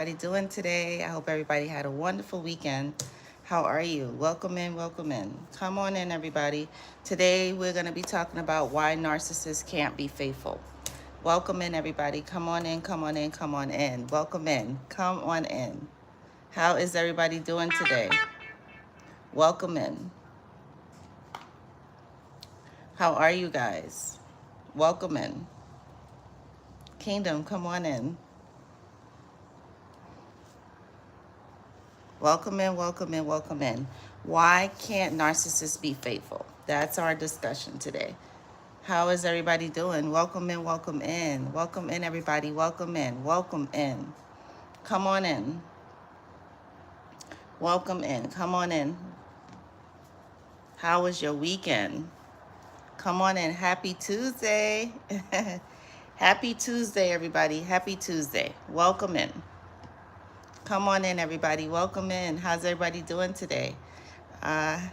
Everybody doing today? I hope everybody had a wonderful weekend. How are you? Welcome in, welcome in. Come on in, everybody. Today we're going to be talking about why narcissists can't be faithful. Welcome in, everybody. Come on in, come on in, come on in. Welcome in, come on in. How is everybody doing today? Welcome in. How are you guys? Welcome in. Kingdom, come on in. Welcome in, welcome in, welcome in. Why can't narcissists be faithful? That's our discussion today. How is everybody doing? Welcome in, welcome in. Welcome in, everybody. Welcome in, welcome in. Come on in. Welcome in, come on in. How was your weekend? Come on in. Happy Tuesday. Happy Tuesday, everybody. Happy Tuesday. Welcome in. Come on in, everybody. Welcome in. How's everybody doing today?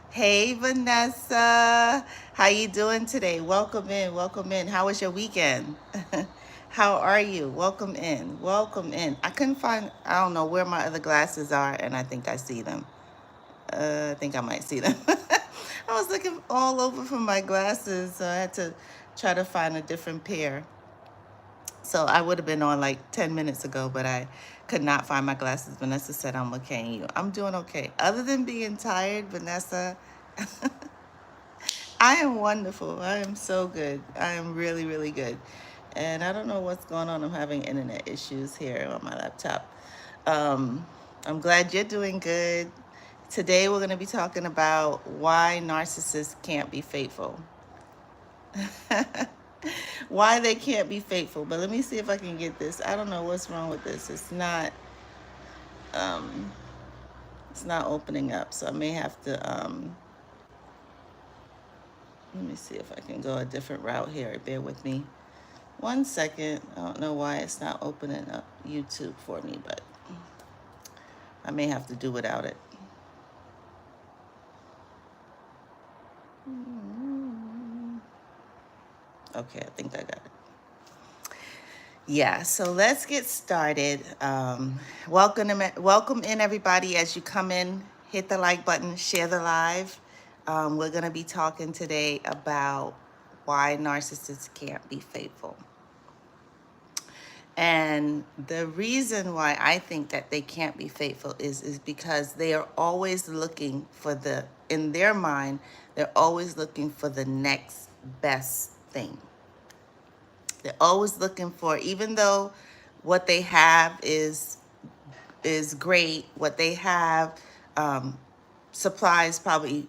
Hey, Vanessa. How you doing today? Welcome in. Welcome in. How was your weekend? How are you? Welcome in. Welcome in. I couldn't find, I don't know where my other glasses are, and I think I see them. I think I might see them. I was looking all over for my glasses, so I had to try to find a different pair. So I would have been on like 10 minutes ago, but I could not find my glasses. Vanessa said I'm okay. And you, I'm doing okay. Other than being tired, Vanessa, I am wonderful. I am so good. I am really, really good. And I don't know what's going on. I'm having internet issues here on my laptop. Um, I'm glad you're doing good. Today we're going to be talking about why narcissists can't be faithful. Why they can't be faithful. But let me see if I can get this. I don't know what's wrong with this. Um, it's not opening up. So I may have to let me see if I can go a different route here. Bear with me 1 second. I don't know why it's not opening up YouTube for me, but I may have to do without it. Okay, I think I got it. Yeah, so let's get started. Welcome in, everybody. As you come in, hit the like button, share the live. We're going to be talking today about why narcissists can't be faithful. And the reason why I think that they can't be faithful is because they are always looking for in their mind, they're always looking for the next best thing. They're always looking for, even though what they have is great, what they have supplies probably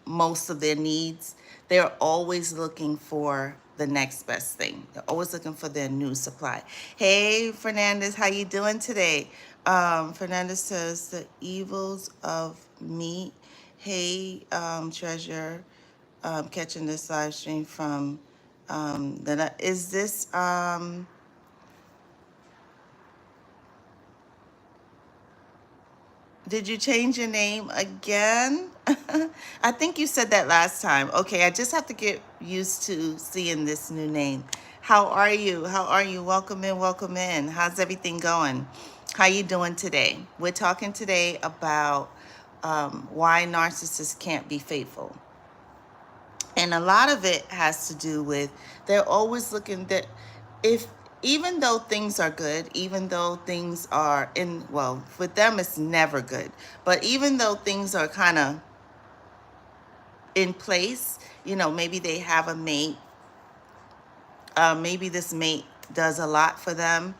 most of their needs, they're always looking for the next best thing. They're always looking for their new supply. Hey, Fernandez, how you doing today? Fernandez says the evils of meat. Hey, Treasure, catching this live stream from is this did you change your name again? I think you said that last time. Okay, I just have to get used to seeing this new name. How are you? How are you? Welcome in, welcome in. How's everything going? How you doing today? We're talking today about why narcissists can't be faithful. And a lot of it has to do with they're always looking that if even though things are good, even though things are well, with them it's never good. But even though things are kind of in place, maybe they have a mate, maybe this mate does a lot for them,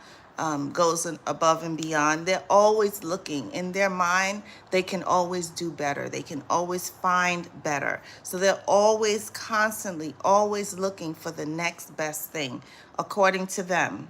goes above and beyond. They're always looking. In their mind, they can always do better. They can always find better. So they're always constantly, always looking for the next best thing, according to them.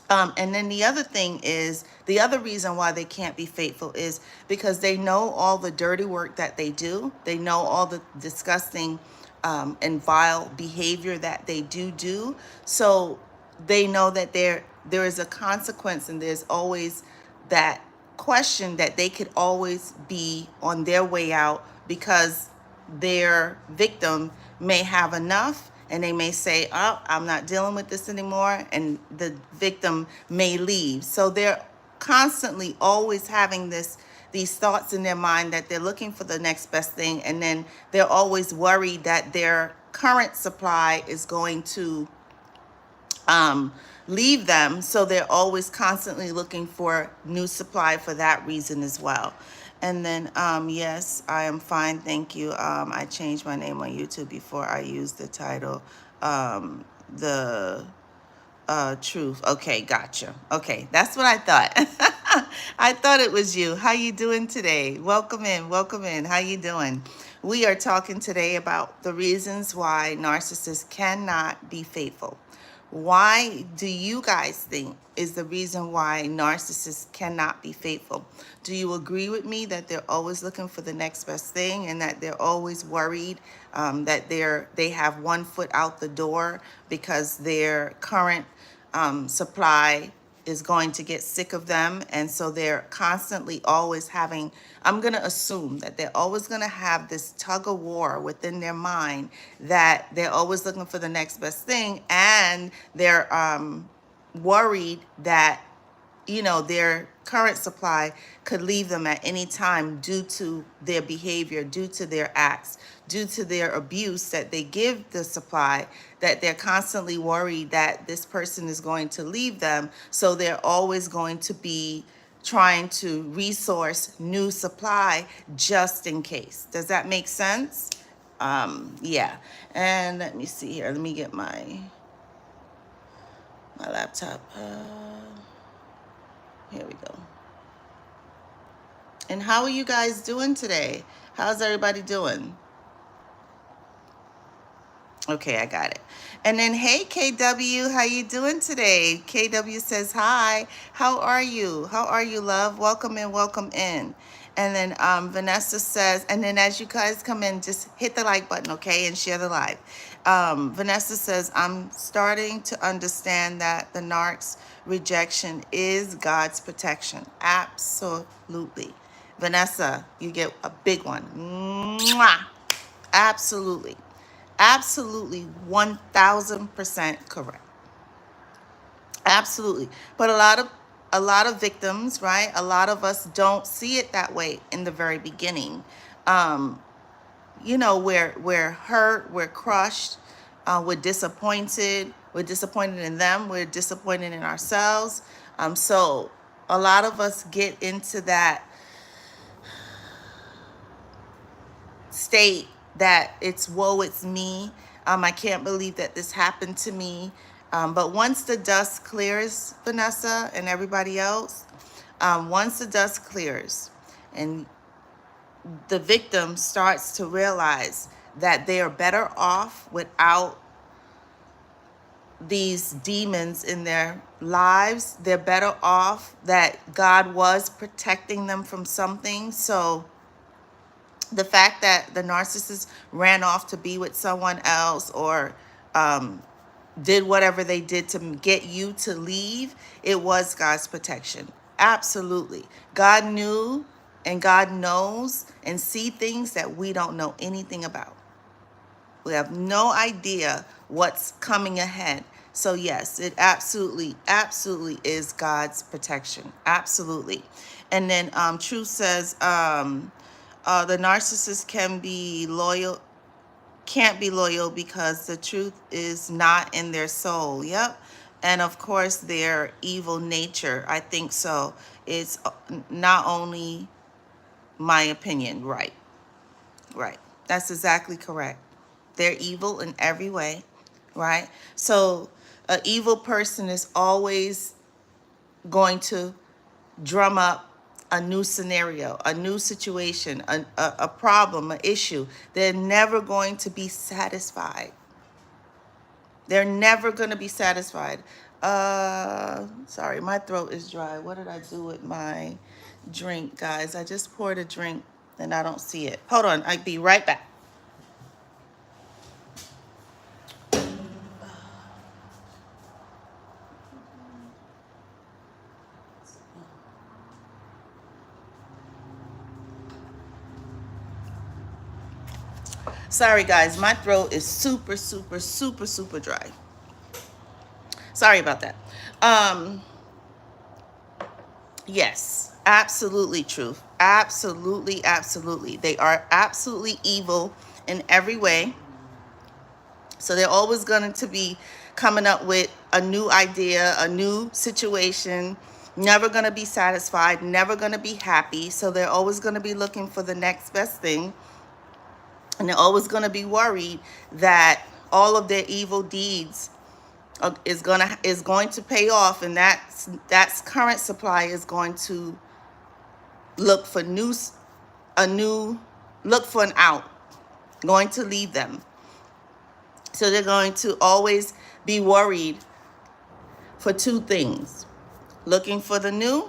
And then the other thing is, the other reason why they can't be faithful is because they know all the dirty work that they do. They know all the disgusting and vile behavior that they do. So they know that there is a consequence, and there's always that question that they could always be on their way out, because their victim may have enough and they may say, oh, I'm not dealing with this anymore, and the victim may leave. So they're constantly always having these thoughts in their mind that they're looking for the next best thing, and then they're always worried that their current supply is going to leave them. So they're always constantly looking for new supply for that reason as well. And then, yes, I am fine, thank you. I changed my name on YouTube before I used the title, the truth. Okay, gotcha. Okay, that's what I thought. I thought it was you. How you doing today? Welcome in, welcome in. How you doing? We are talking today about the reasons why narcissists cannot be faithful. Why do you guys think is the reason why narcissists cannot be faithful? Do you agree with me that they're always looking for the next best thing, and that they're always worried that they have one foot out the door because their current supply is going to get sick of them, and so they're constantly always having, I'm going to assume that they're always going to have this tug of war within their mind, that they're always looking for the next best thing, and they're worried that, you know, their current supply could leave them at any time due to their behavior, due to their acts, due to their abuse that they give the supply, that they're constantly worried that this person is going to leave them. So they're always going to be trying to resource new supply just in case. Does that make sense? Yeah. And let me see here. Let me get my laptop. Here we go. And how are you guys doing today? How's everybody doing? Okay, I got it. And then, hey, KW, how you doing today? KW says, hi. How are you? How are you, love? Welcome in, welcome in. And then Vanessa says, and then as you guys come in, just hit the like button, okay, and share the live. Vanessa says, I'm starting to understand that the narc's rejection is God's protection. Absolutely. Vanessa, you get a big one. Mwah! Absolutely. Absolutely 1000% correct. Absolutely. But a lot of victims, right? A lot of us don't see it that way in the very beginning. You know, we're hurt, we're crushed, we're disappointed. We're disappointed in them, we're disappointed in ourselves. So a lot of us get into that state that it's woe, it's me. I can't believe that this happened to me. But once the dust clears, Vanessa and everybody else, once the dust clears and the victim starts to realize that they are better off without these demons in their lives, they're better off that God was protecting them from something. So the fact that the narcissist ran off to be with someone else, or did whatever they did to get you to leave, it was God's protection. Absolutely. God knew, and God knows and see things that we don't know anything about. We have no idea what's coming ahead. So yes, it absolutely is God's protection. Absolutely. And then Truth says, the narcissist can't be loyal because the truth is not in their soul. Yep. And of course their evil nature. I think so. It's not only my opinion. Right. That's exactly correct. They're evil in every way. Right. So an evil person is always going to drum up a new scenario, a new situation, a problem, an issue. They're never going to be satisfied. They're never going to be satisfied. Sorry, my throat is dry. What did I do with my drink, guys? I just poured a drink and I don't see it. Hold on, I'll be right back. Sorry, guys, my throat is super dry. Sorry about that. Yes, absolutely truth. Absolutely, absolutely. They are absolutely evil in every way. So they're always going to be coming up with a new idea, a new situation, never going to be satisfied, never going to be happy. So they're always going to be looking for the next best thing. And they're always going to be worried that all of their evil deeds is going to pay off, and that's current supply is going to look for a new look for an out, going to leave them. So they're going to always be worried for two things: looking for the new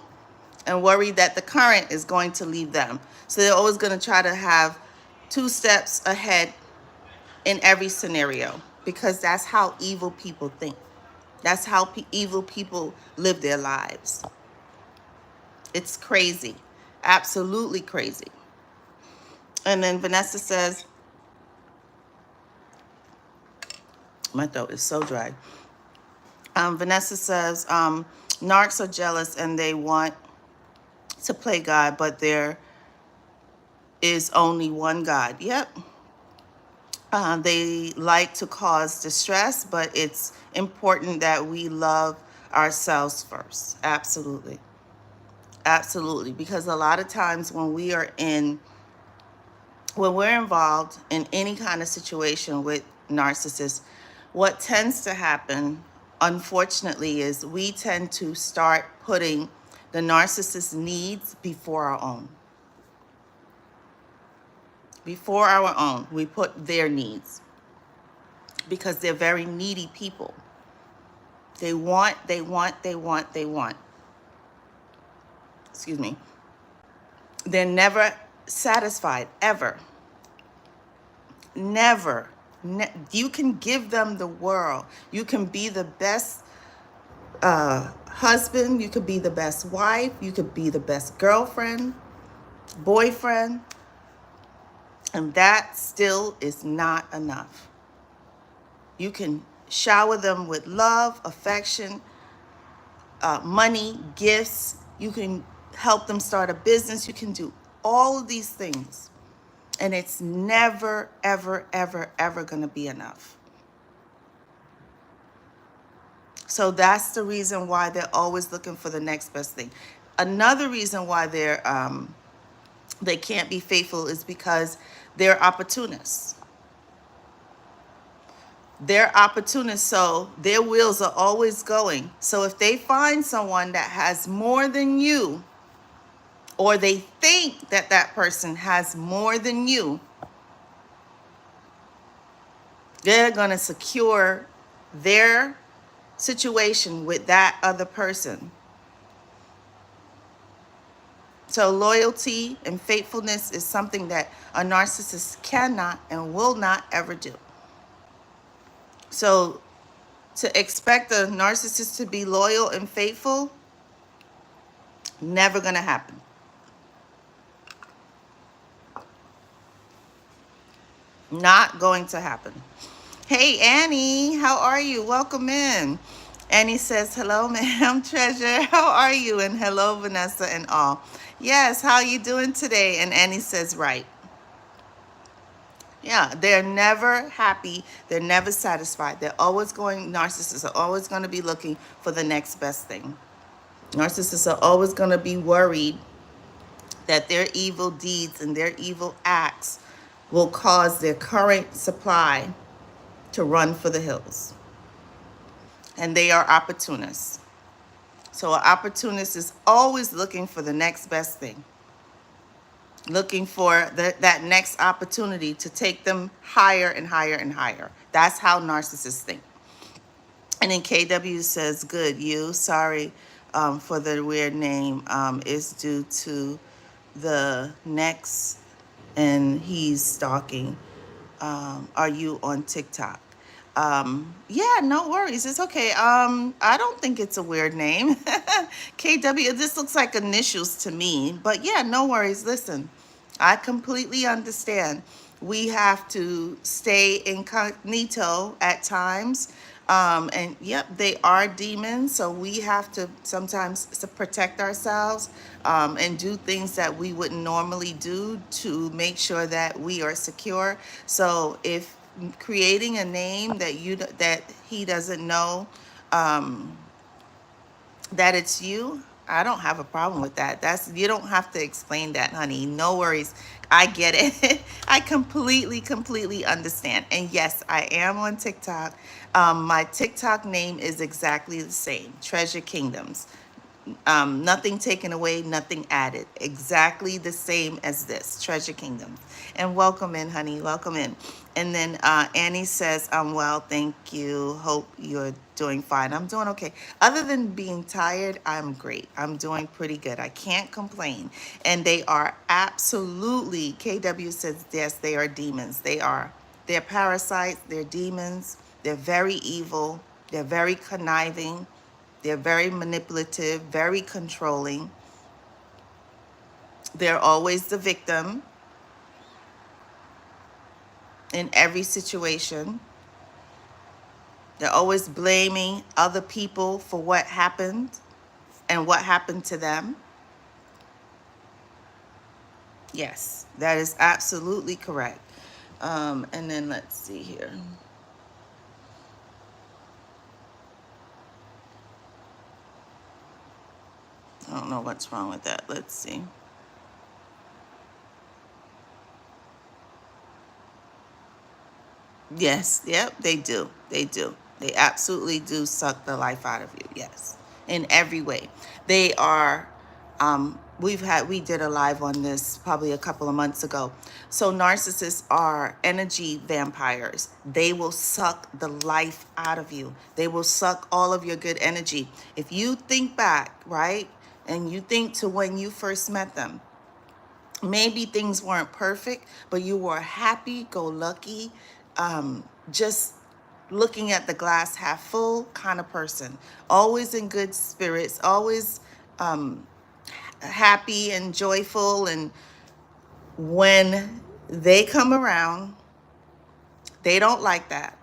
and worried that the current is going to leave them. So they're always going to try to have two steps ahead in every scenario, because that's how evil people think. That's how evil people live their lives. It's crazy. Absolutely crazy. And then Vanessa says, my throat is so dry. Vanessa says, narcs are jealous and they want to play God, but there is only one God. Yep. They like to cause distress, but it's important that we love ourselves first. Absolutely. Absolutely. Because a lot of times when we're involved in any kind of situation with narcissists, what tends to happen, unfortunately, is we tend to start putting the narcissist's needs before our own. Before our own, we put their needs, because they're very needy people. They want. Excuse me. They're never satisfied, ever. Never. You can give them the world. You can be the best husband. You could be the best wife. You could be the best girlfriend, boyfriend. And that still is not enough. You can shower them with love, affection, money, gifts. You can help them start a business. You can do all of these things. And it's never, ever, ever, ever going to be enough. So that's the reason why they're always looking for the next best thing. Another reason why they can't be faithful is because they're opportunists. They're opportunists, so their wheels are always going. So if they find someone that has more than you, or they think that that person has more than you, they're going to secure their situation with that other person. So loyalty and faithfulness is something that a narcissist cannot and will not ever do. So to expect a narcissist to be loyal and faithful, never going to happen. Not going to happen. Hey, Annie, how are you? Welcome in. Annie says, hello, ma'am, Treasure. How are you? And hello, Vanessa and all. Yes, how are you doing today? And Annie says, right. Yeah, they're never happy. They're never satisfied. Narcissists are always going to be looking for the next best thing. Narcissists are always going to be worried that their evil deeds and their evil acts will cause their current supply to run for the hills. And they are opportunists. So an opportunist is always looking for the next best thing, looking for that next opportunity to take them higher and higher and higher. That's how narcissists think. And then KW says, good, you, sorry for the weird name, is due to the next, and he's stalking. Are you on TikTok? Yeah, no worries. It's okay. I don't think it's a weird name. KW, this looks like initials to me, but yeah, no worries. Listen, I completely understand. We have to stay incognito at times. And yep, they are demons. So we have to sometimes protect ourselves, and do things that we wouldn't normally do to make sure that we are secure. So if creating a name that that he doesn't know, that it's you, I don't have a problem with that. That's, you don't have to explain that, honey. No worries. I get it. I completely understand. And yes, I am on TikTok. My TikTok name is exactly the same, Treasure Kingdoms. Nothing taken away, nothing added. Exactly the same as this, Treasure Kingdom. And welcome in, honey. Welcome in. And then Annie says, I'm well, thank you. Hope you're doing fine. I'm doing okay. Other than being tired, I'm great. I'm doing pretty good. I can't complain. And they are absolutely, KW says, yes, they are demons. They are. They're parasites. They're demons. They're very evil. They're very conniving. They're very manipulative, very controlling. They're always the victim in every situation. They're always blaming other people for what happened and what happened to them. Yes, that is absolutely correct. And then let's see here. I don't know what's wrong with that. Let's see. Yes, yep, they do. They do. They absolutely do suck the life out of you. Yes, in every way. They are. We did a live on this probably a couple of months ago. So narcissists are energy vampires. They will suck the life out of you. They will suck all of your good energy. If you think back, right, and you think to when you first met them, maybe things weren't perfect, but you were happy, go lucky, just looking at the glass half full kind of person, always in good spirits, always happy and joyful. And when they come around, they don't like that,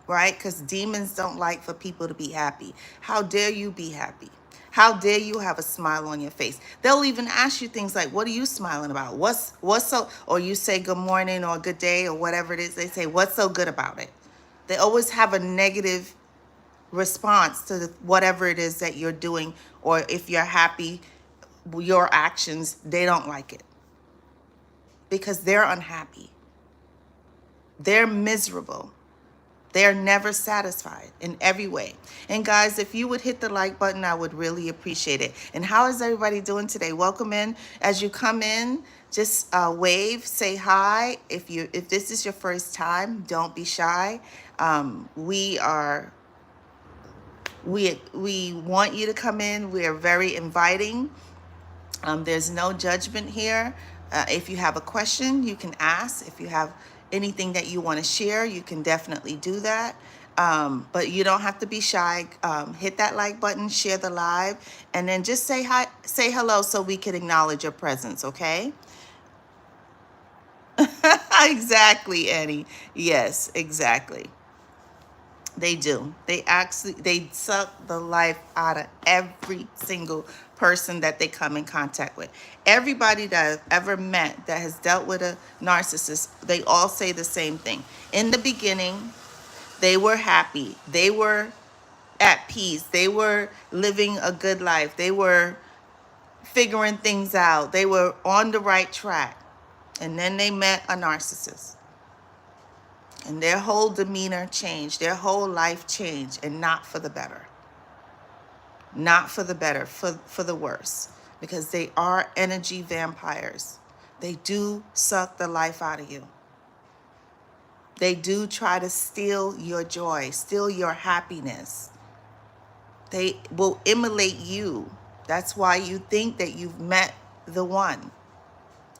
right? Because demons don't like for people to be happy. How dare you be happy? How dare you have a smile on your face? They'll even ask you things like, what are you smiling about? What's so, or you say good morning or good day or whatever it is. They say, what's so good about it? They always have a negative response to whatever it is that you're doing, or if you're happy, your actions, they don't like it because they're unhappy. They're miserable. They're never satisfied in every way. And guys, if you would hit the like button, I would really appreciate it. And how is everybody doing today? Welcome in. As you come in, just wave, say hi. If this is your first time, don't be shy. We want you to come in. We are very inviting. There's no judgment here. If you have a question, you can ask. If you have anything that you want to share, you can definitely do that. But you don't have to be shy. Hit that like button, share the live, and then just say hi, say hello so we can acknowledge your presence, okay? Exactly, Annie. Yes, exactly. They do. They suck the life out of every single person that they come in contact with. Everybody that I've ever met that has dealt with a narcissist, they all say the same thing. In the beginning, they were happy. They were at peace. They were living a good life. They were figuring things out. They were on the right track. And then they met a narcissist. And their whole demeanor changed, their whole life changed, and not for the better. Not for the better, for the worse. Because they are energy vampires. They do suck the life out of you. They do try to steal your joy, steal your happiness. They will immolate you. That's why you think that you've met the one.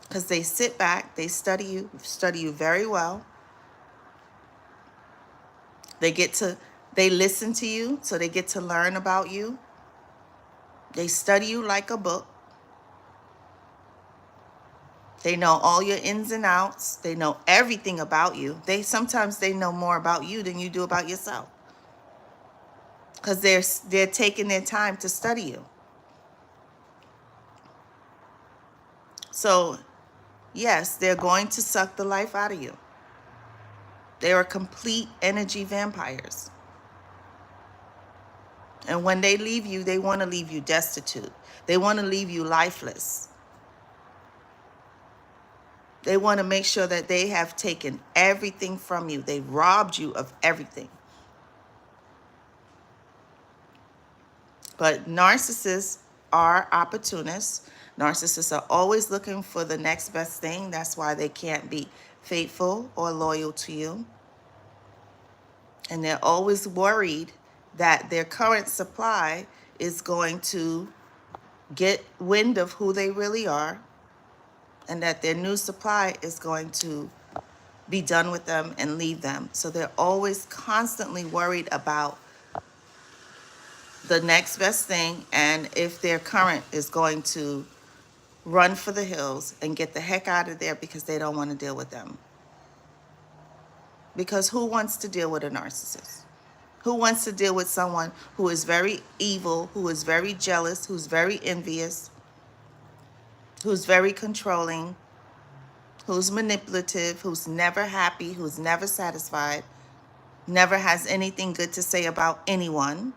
Because they sit back, they study you very well. They listen to you, so they get to learn about you. They study you like a book. They know all your ins and outs. They know everything about you. Sometimes they know more about you than you do about yourself. because they're taking their time to study you. So yes, they're going to suck the life out of you. They are complete energy vampires. And when they leave you, they want to leave you destitute. They want to leave you lifeless. They want to make sure that they have taken everything from you. They robbed you of everything. But narcissists are opportunists. Narcissists are always looking for the next best thing. That's why they can't be faithful or loyal to you. And they're always worried that their current supply is going to get wind of who they really are, and that their new supply is going to be done with them and leave them. So they're always constantly worried about the next best thing, and if their current is going to run for the hills and get the heck out of there because they don't want to deal with them. Because who wants to deal with a narcissist? Who wants to deal with someone who is very evil, who is very jealous, who's very envious, who's very controlling, who's manipulative, who's never happy, who's never satisfied, never has anything good to say about anyone?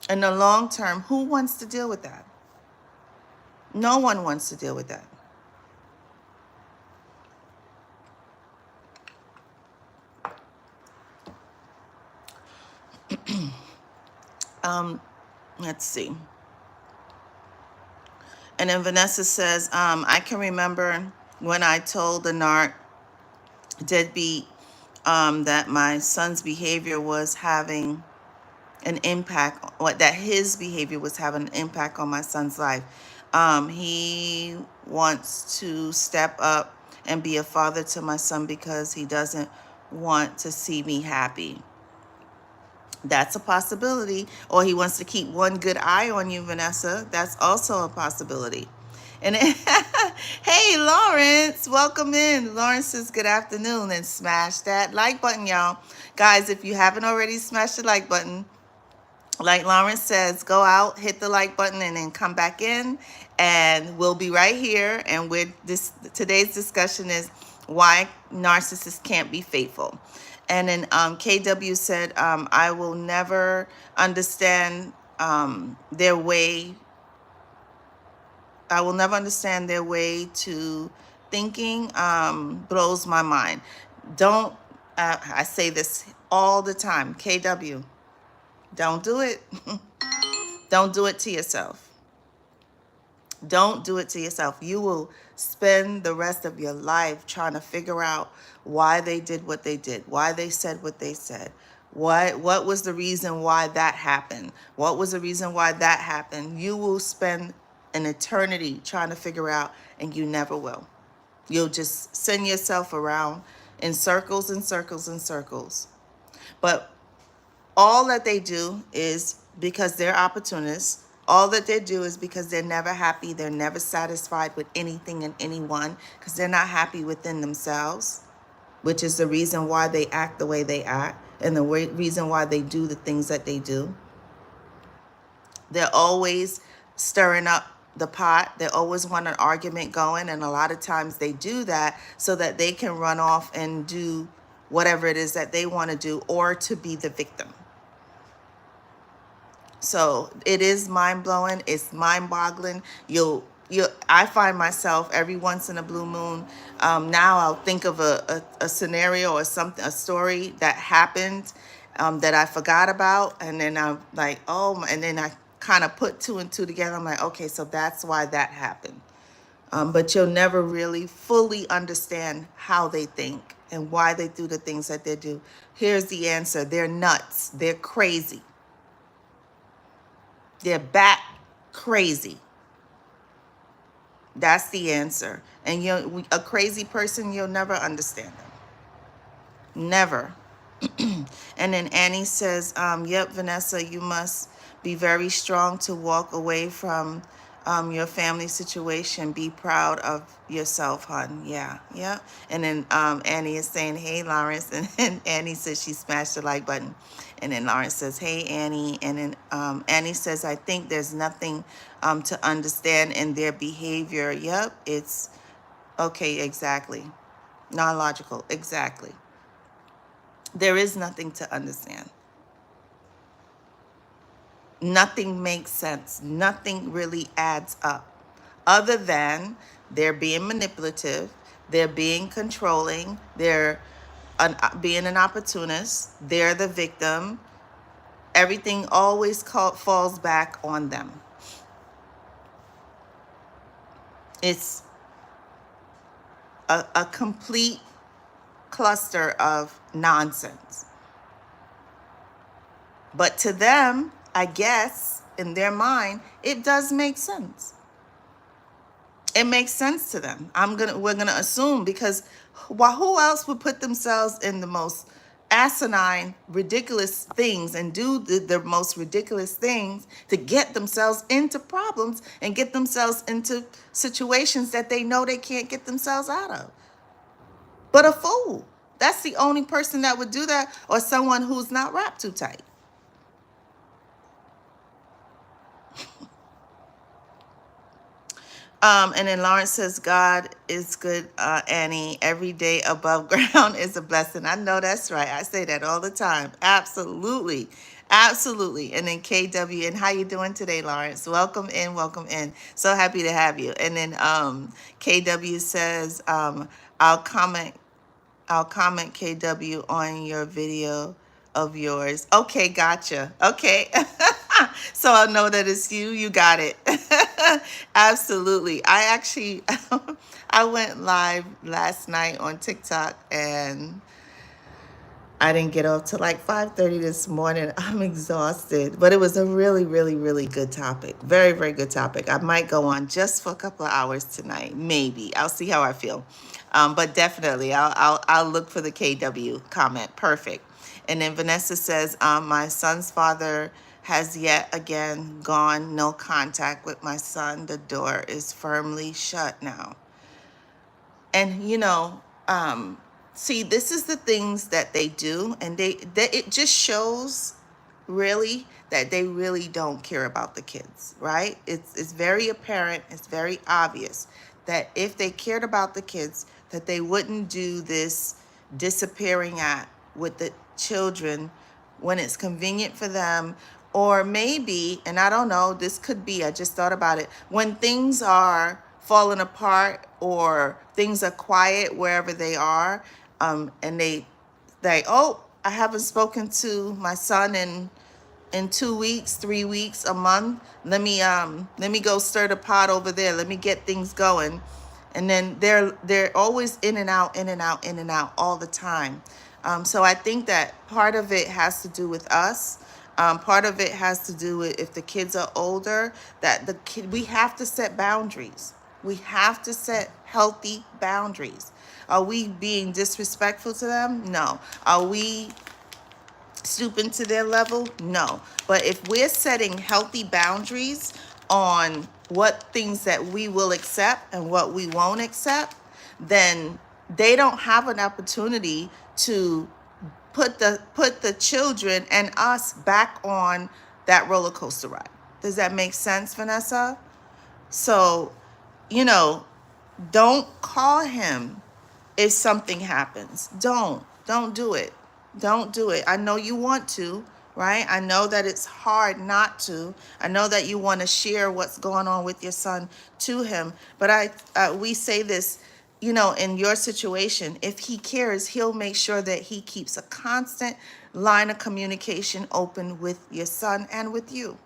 In the long term, who wants to deal with that? No one wants to deal with that. Let's see. And then Vanessa says, I can remember when I told the narc deadbeat that my son's behavior was having an impact, or that his behavior was having an impact on my son's life. He wants to step up and be a father to my son because he doesn't want to see me happy. That's a possibility. Or he wants to keep one good eye on you, Vanessa. That's also a possibility. And hey, Lawrence, welcome in. Lawrence says good afternoon, and smash that like button, y'all. Guys, if you haven't already smashed the like button, like Lawrence says, go out, hit the like button, and then come back in, and we'll be right here. And today's discussion is why narcissists can't be faithful. And then KW said, I will never understand their way. I will never understand their way to thinking. Blows my mind. I say this all the time, KW. Don't do it. Don't do it to yourself. Don't do it to yourself. You will spend the rest of your life trying to figure out why they did what they did, why they said what they said, what was the reason why that happened, what was the reason why that happened. You will spend an eternity trying to figure out, and you never will. You'll just send yourself around in circles and circles and circles. But all that they do is because they're opportunists. All that they do is because they're never happy. They're never satisfied with anything and anyone, because they're not happy within themselves, which is the reason why they act the way they act, and the reason why they do the things that they do. They're always stirring up the pot. They always want an argument going, and a lot of times they do that so that they can run off and do whatever it is that they want to do, or to be the victim. So it is mind-blowing. It's mind-boggling. I find myself every once in a blue moon. Now I'll think of a scenario or something, a story that happened that I forgot about, and then I'm like, oh, and then I kind of put two and two together. I'm like, okay, so that's why that happened. But you'll never really fully understand how they think and why they do the things that they do. Here's the answer. They're nuts. They're crazy. They're bat crazy. That's the answer. And a crazy person, you'll never understand them. Never. And then Annie says, yep, Vanessa, you must be very strong to walk away from your family situation. Be proud of yourself, hun. Yeah, yeah. And then Annie is saying, hey, Lawrence. And Annie says she smashed the like button. And then Lawrence says, hey, Annie. And then Annie says, I think there's nothing to understand in their behavior. Yep, it's okay, exactly. Non-logical, exactly. There is nothing to understand. Nothing makes sense. Nothing really adds up other than they're being manipulative, they're being controlling, they're being an opportunist, they're the victim. Everything always falls back on them. It's a complete cluster of nonsense. But to them, I guess, in their mind, it does make sense. It makes sense to them. We're gonna assume, because who else would put themselves in the most asinine, ridiculous things and do the most ridiculous things to get themselves into problems and get themselves into situations that they know they can't get themselves out of? But a fool. That's the only person that would do that, or someone who's not wrapped too tight. And then Lawrence says, God is good, Annie. Every day above ground is a blessing. I know that's right. I say that all the time. Absolutely. Absolutely. And then KW, and how you doing today, Lawrence? Welcome in, welcome in. So happy to have you. And then KW says, I'll comment I'll comment KW on your video of yours. Okay, gotcha. Okay. So I'll know that it's you. You got it. Absolutely. I actually I went live last night on TikTok, and I didn't get off till like 5:30 this morning. I'm exhausted, but it was a really, really, really good topic. Very, very good topic. I might go on just for a couple of hours tonight. Maybe. I'll see how I feel. But definitely, I'll look for the KW comment. Perfect. And then Vanessa says, my son's father has yet again gone no contact with my son. The door is firmly shut now. And see, this is the things that they do, and it just shows really that they really don't care about the kids, right? It's very apparent, it's very obvious that if they cared about the kids, that they wouldn't do this disappearing act with the children when it's convenient for them. Or maybe, and I don't know, this could be, I just thought about it, when things are falling apart or things are quiet wherever they are, and oh, I haven't spoken to my son in 2 weeks, 3 weeks, a month. Let me go stir the pot over there. Let me get things going. And then they're always in and out, in and out, in and out all the time. So I think that part of it has to do with us. Part of it has to do with, if the kids are older, that we have to set boundaries. We have to set healthy boundaries. Are we being disrespectful to them? No. Are we stooping to their level? No. But if we're setting healthy boundaries on what things that we will accept and what we won't accept, then they don't have an opportunity to put the children and us back on that roller coaster ride. Does that make sense, Vanessa? So, don't call him if something happens. Don't do it. Don't do it. I know you want to, right? I know that it's hard not to. I know that you want to share what's going on with your son to him. But we say this, in your situation, if he cares, he'll make sure that he keeps a constant line of communication open with your son and with you.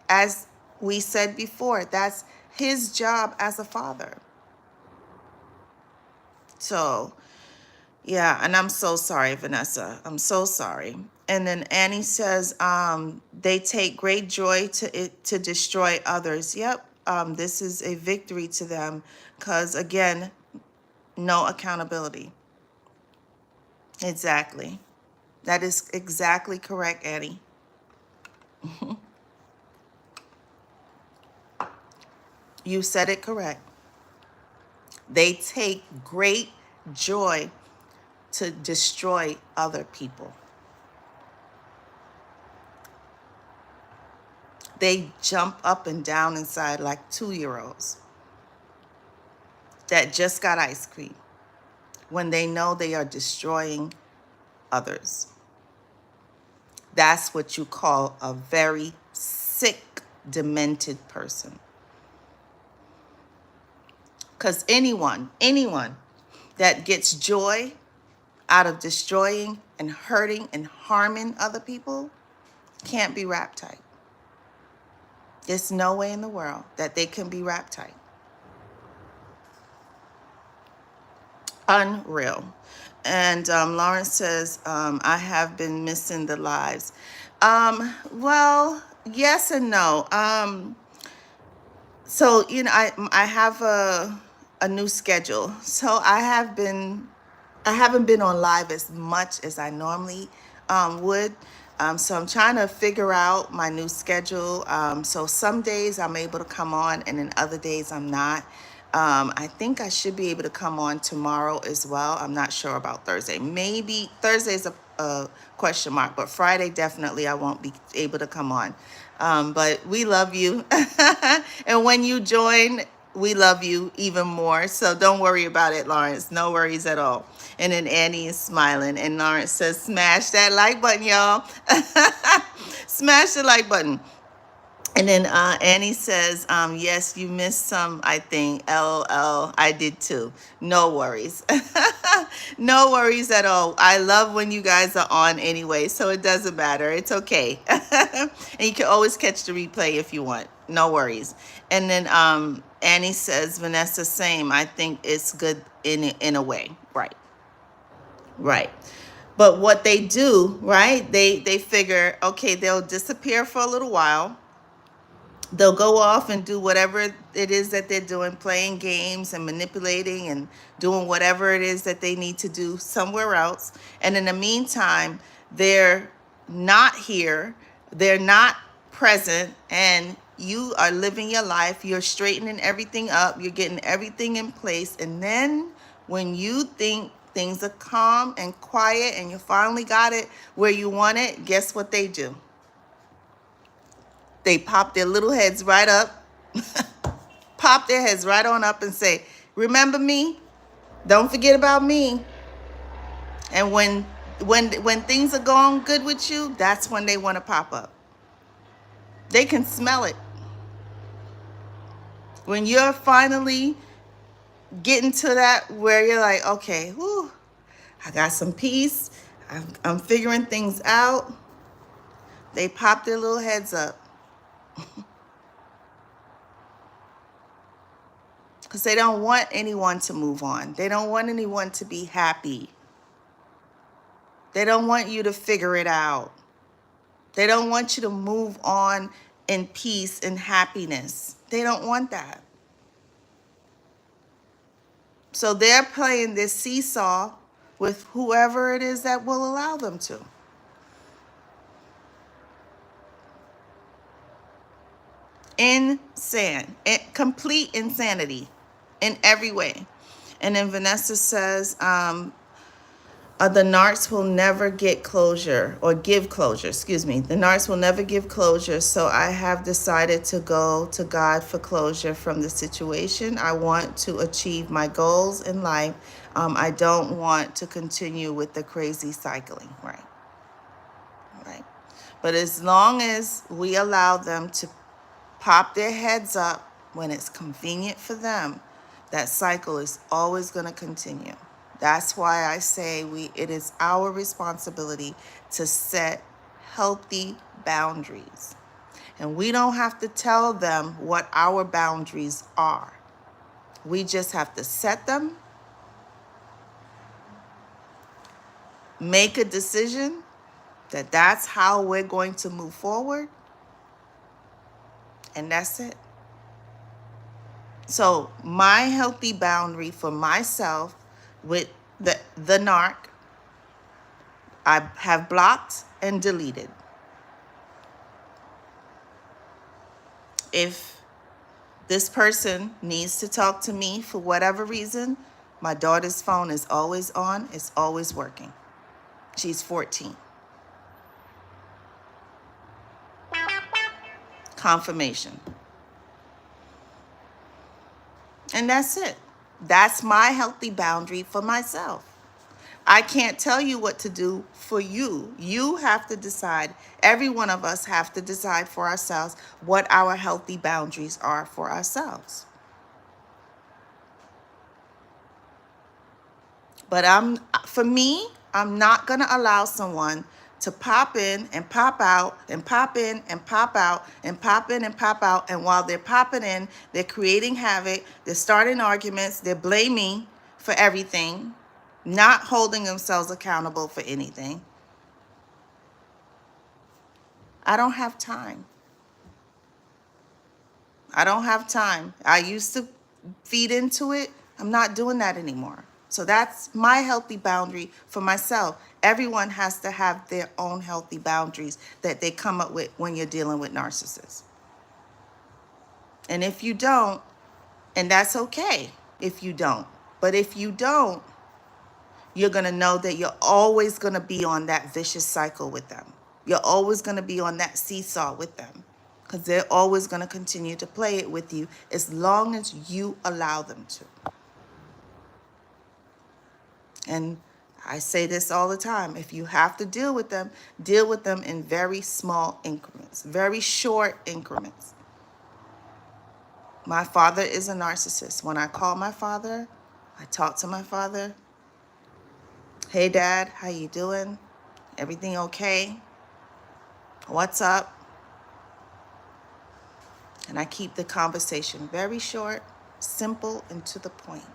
As we said before, that's his job as a father. So, yeah, and I'm so sorry, Vanessa. I'm so sorry. And then Annie says, they take great joy to destroy others. Yep, this is a victory to them because, again, no accountability. Exactly. That is exactly correct, Annie. You said it correct. They take great joy to destroy other people. They jump up and down inside like 2-year-olds that just got ice cream when they know they are destroying others. That's what you call a very sick, demented person. Because anyone that gets joy out of destroying and hurting and harming other people can't be wrapped tight. There's no way in the world that they can be wrapped tight. Unreal. And Lawrence says, I have been missing the lives. Well, yes and no. So, I have a new schedule. So I haven't been on live as much as I normally would. So I'm trying to figure out my new schedule. So some days I'm able to come on, and then other days I'm not. I think I should be able to come on tomorrow as well. I'm not sure about Thursday. Maybe Thursday's a question mark, but Friday definitely I won't be able to come on. But we love you. And when you join, we love you even more. So don't worry about it, Lawrence. No worries at all. And then Annie is smiling. And Lawrence says, smash that like button, y'all. Smash the like button. And then Annie says, yes, you missed some, I think. LOL. I did too. No worries. No worries at all. I love when you guys are on anyway, so it doesn't matter. It's okay. And you can always catch the replay if you want. No worries. And then Annie says, Vanessa, same. I think it's good in a way. Right. Right. But what they do, right, they figure, okay, they'll disappear for a little while. They'll go off and do whatever it is that they're doing, playing games and manipulating and doing whatever it is that they need to do somewhere else. And in the meantime, they're not here, they're not present, and you are living your life, you're straightening everything up, you're getting everything in place. And then when you think things are calm and quiet and you finally got it where you want it, guess what they do? They pop their little heads right up, pop their heads right on up and say, remember me? Don't forget about me. And when things are going good with you, that's when they want to pop up. They can smell it. When you're finally getting to that where you're like, okay, whew, I got some peace. I'm figuring things out. They pop their little heads up. Because they don't want anyone to move on. They don't want anyone to be happy. They don't want you to figure it out. They don't want you to move on in peace and happiness. They don't want that. So they're playing this seesaw with whoever it is that will allow them to. Insane. Complete insanity in every way. And then Vanessa says, the narcs will never get closure or give closure. Excuse me. The narcs will never give closure. So I have decided to go to God for closure from the situation. I want to achieve my goals in life. I don't want to continue with the crazy cycling. Right. Right. But as long as we allow them to pop their heads up when it's convenient for them, that cycle is always going to continue. That's why I say it is our responsibility to set healthy boundaries. And we don't have to tell them what our boundaries are. We just have to set them, make a decision that that's how we're going to move forward, and that's it. So my healthy boundary for myself with the narc, I have blocked and deleted. If This person needs to talk to me for whatever reason. My daughter's phone is always on. It's always working. She's 14. Confirmation. And that's it. That's my healthy boundary for myself. I can't tell you what to do for you. You have to decide. Every one of us have to decide for ourselves what our healthy boundaries are for ourselves. But for me, I'm not going to allow someone to pop in and pop out and pop in and pop out and pop in and pop out. And while they're popping in, they're creating havoc. They're starting arguments. They're blaming for everything, not holding themselves accountable for anything. I don't have time. I don't have time. I used to feed into it. I'm not doing that anymore. So that's my healthy boundary for myself. Everyone has to have their own healthy boundaries that they come up with when you're dealing with narcissists. And if you don't, and that's okay if you don't, but if you don't, you're going to know that you're always going to be on that vicious cycle with them. You're always going to be on that seesaw with them because they're always going to continue to play it with you as long as you allow them to. And I say this all the time. If you have to deal with them in very small increments, very short increments. My father is a narcissist. When I call my father, I talk to my father. Hey, Dad, how you doing? Everything okay? What's up? And I keep the conversation very short, simple, and to the point.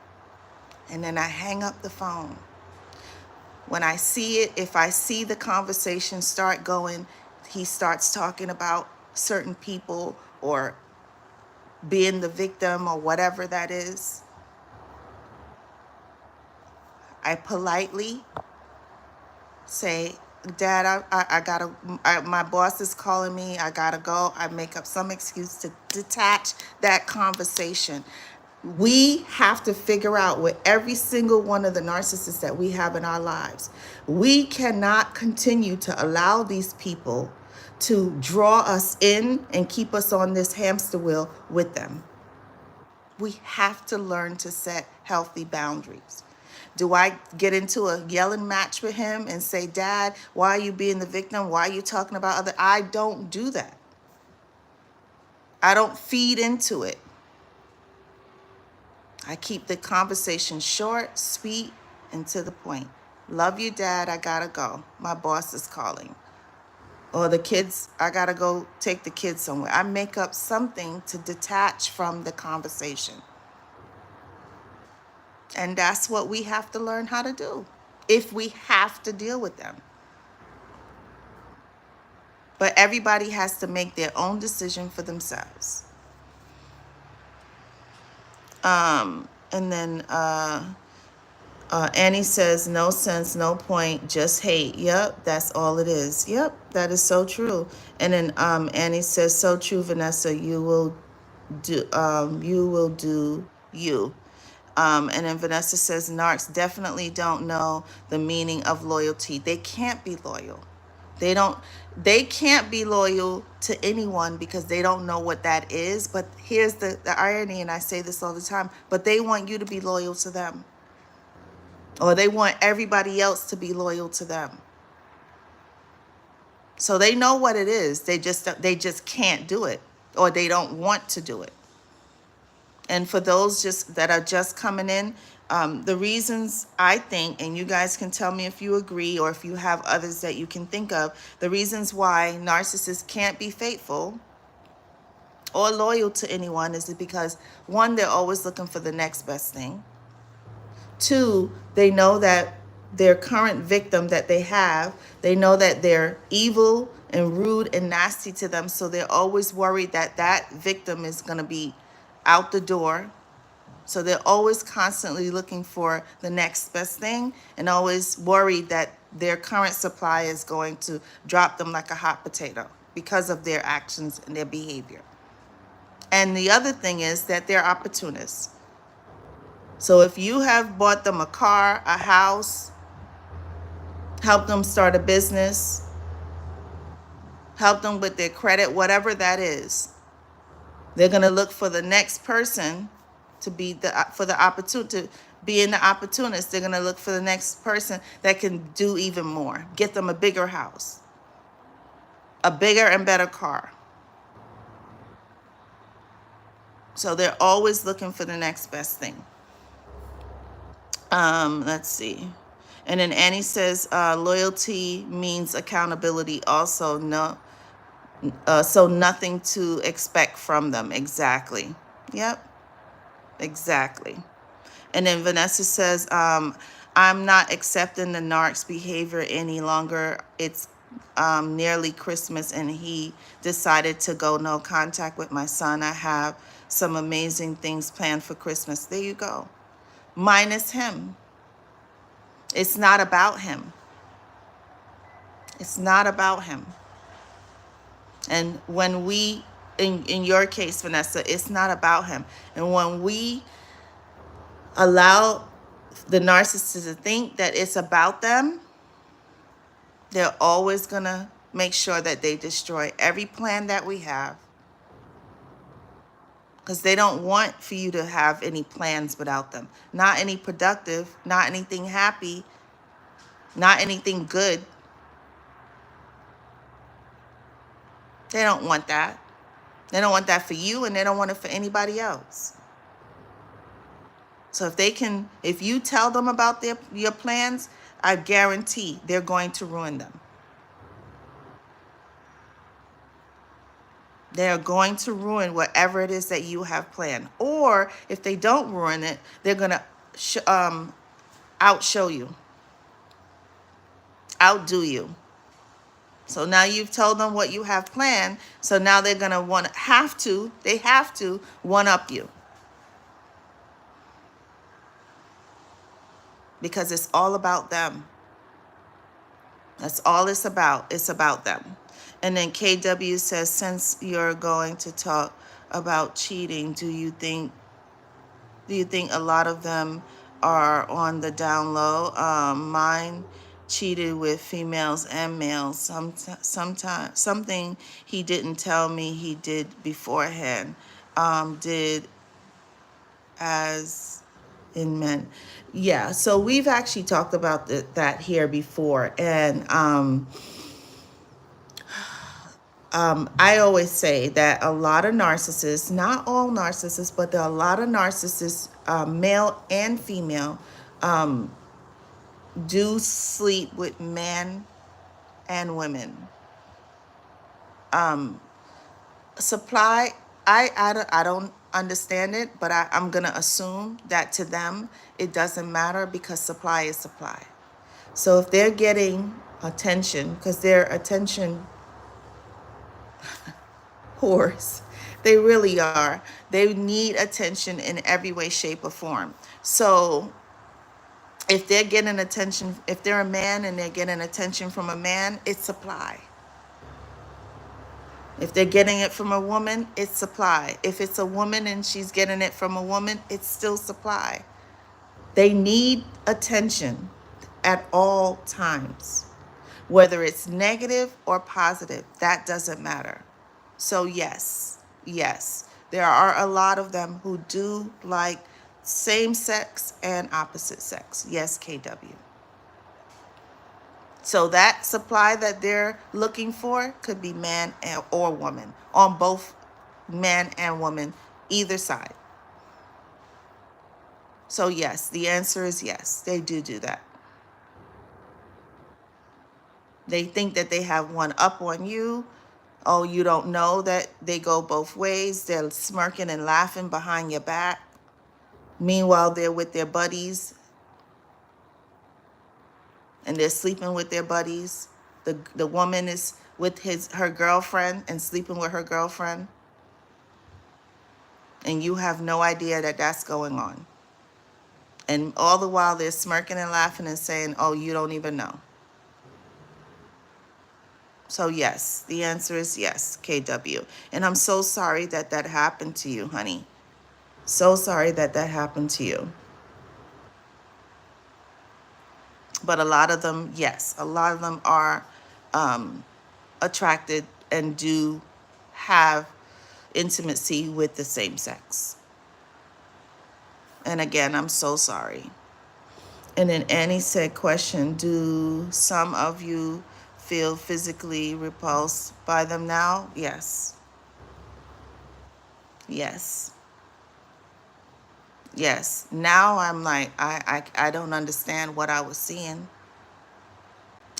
And then I hang up the phone. When I see it, if I see the conversation start going, he starts talking about certain people or being the victim or whatever that is, I politely say, Dad, I gotta, my boss is calling me, I gotta go. I make up some excuse to detach that conversation. We have to figure out with every single one of the narcissists that we have in our lives, we cannot continue to allow these people to draw us in and keep us on this hamster wheel with them. We have to learn to set healthy boundaries. Do I get into a yelling match with him and say, Dad, why are you being the victim? Why are you talking about other? I don't do that. I don't feed into it. I keep the conversation short, sweet, and to the point. Love you, Dad. I gotta go. My boss is calling. Or the kids, I gotta go take the kids somewhere. I make up something to detach from the conversation. And that's what we have to learn how to do if we have to deal with them. But everybody has to make their own decision for themselves. And then Annie says, no sense, no point, just hate. Yep, that's all it is. Yep, that is so true. And then Annie says, so true, Vanessa, you will do you. And then Vanessa says, narcs definitely don't know the meaning of loyalty. They can't be loyal. They can't be loyal to anyone because they don't know what that is. But here's the irony, and I say this all the time, but they want you to be loyal to them. Or they want everybody else to be loyal to them. So they know what it is. They just can't do it, or they don't want to do it. And for those that are just coming in, the reasons I think, and you guys can tell me if you agree or if you have others that you can think of, the reasons why narcissists can't be faithful or loyal to anyone is because, one, they're always looking for the next best thing. Two, they know that their current victim that they have, they know that they're evil and rude and nasty to them. So they're always worried that that victim is going to be out the door. So they're always constantly looking for the next best thing and always worried that their current supply is going to drop them like a hot potato because of their actions and their behavior. And the other thing is that they're opportunists. So if you have bought them a car, a house, helped them start a business, helped them with their credit, whatever that is, they're going to look for the next person to be for the opportunity to be in the opportunist. They're going to look for the next person that can do even more, get them a bigger house, a bigger and better car. So they're always looking for the next best thing. Let's see. And then Annie says, loyalty means accountability also. No, so nothing to expect from them. Exactly. Yep, exactly. And then Vanessa says, I'm not accepting the narc's behavior any longer. It's nearly Christmas and he decided to go no contact with my son. I have some amazing things planned for Christmas. There you go. Minus him. It's not about him. It's not about him. And when we, in your case, Vanessa, it's not about him. And when we allow the narcissist to think that it's about them, they're always going to make sure that they destroy every plan that we have. Because they don't want for you to have any plans without them. Not any productive, not anything happy, not anything good. They don't want that. They don't want that for you, and they don't want it for anybody else. So if you tell them about your plans, I guarantee they're going to ruin them. They're going to ruin whatever it is that you have planned. Or if they don't ruin it, they're going to outshow you, outdo you. So now you've told them what you have planned. So now they're going to have to one-up you. Because it's all about them. That's all it's about. It's about them. And then KW says, since you're going to talk about cheating, do you think a lot of them are on the down low? Mine cheated with females and males. Sometimes something he didn't tell me he did beforehand. Did as in men. Yeah, so we've actually talked about that here before. And I always say that a lot of narcissists, not all narcissists, but there are a lot of narcissists, male and female, do sleep with men and women. Supply, I don't understand it, but I'm going to assume that to them, it doesn't matter because supply is supply. So if they're getting attention, because they're attention whores, they really are. They need attention in every way, shape, or form. So if they're getting attention, if they're a man and they're getting attention from a man, it's supply. If they're getting it from a woman, it's supply. If it's a woman and she's getting it from a woman, it's still supply. They need attention at all times. Whether it's negative or positive, that doesn't matter. So yes, there are a lot of them who do like same sex and opposite sex. Yes, KW. So that supply that they're looking for could be man or woman, on both man and woman, either side. So yes, the answer is yes, they do that. They think that they have one up on you. Oh, you don't know that they go both ways. They're smirking and laughing behind your back. Meanwhile, they're with their buddies and they're sleeping with their buddies. The woman is with her girlfriend and sleeping with her girlfriend. And you have no idea that that's going on. And all the while they're smirking and laughing and saying, oh, you don't even know. So yes, the answer is yes, KW. And I'm so sorry that that happened to you, honey. So sorry that that happened to you. But a lot of them, yes, a lot of them are attracted and do have intimacy with the same sex. And again, I'm so sorry. And then Annie said, question, do some of you feel physically repulsed by them now? Yes. Yes. Yes. Now I'm like, I don't understand what I was seeing.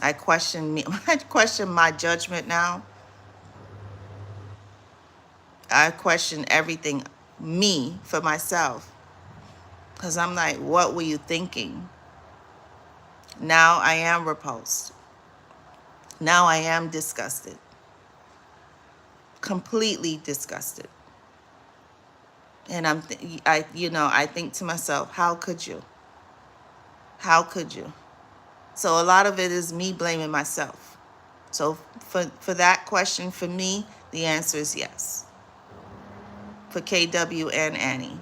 I question me. I question my judgment now. I question everything, me, for myself. Because I'm like, what were you thinking? Now I am repulsed. Now I am disgusted. Completely disgusted. And I think to myself, how could you? How could you? So a lot of it is me blaming myself. So for that question, for me, the answer is yes. For KW and Annie,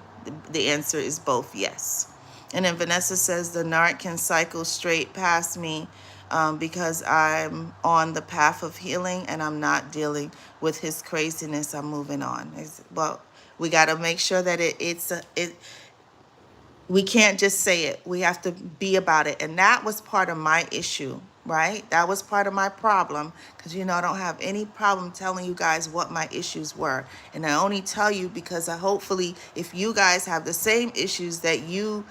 the answer is both yes. And then Vanessa says the narc can cycle straight past me because I'm on the path of healing and I'm not dealing with his craziness. I'm moving on. Well, we got to make sure that we can't just say it. We have to be about it. And that was part of my issue, right? That was part of my problem because, I don't have any problem telling you guys what my issues were. And I only tell you because hopefully if you guys have the same issues that you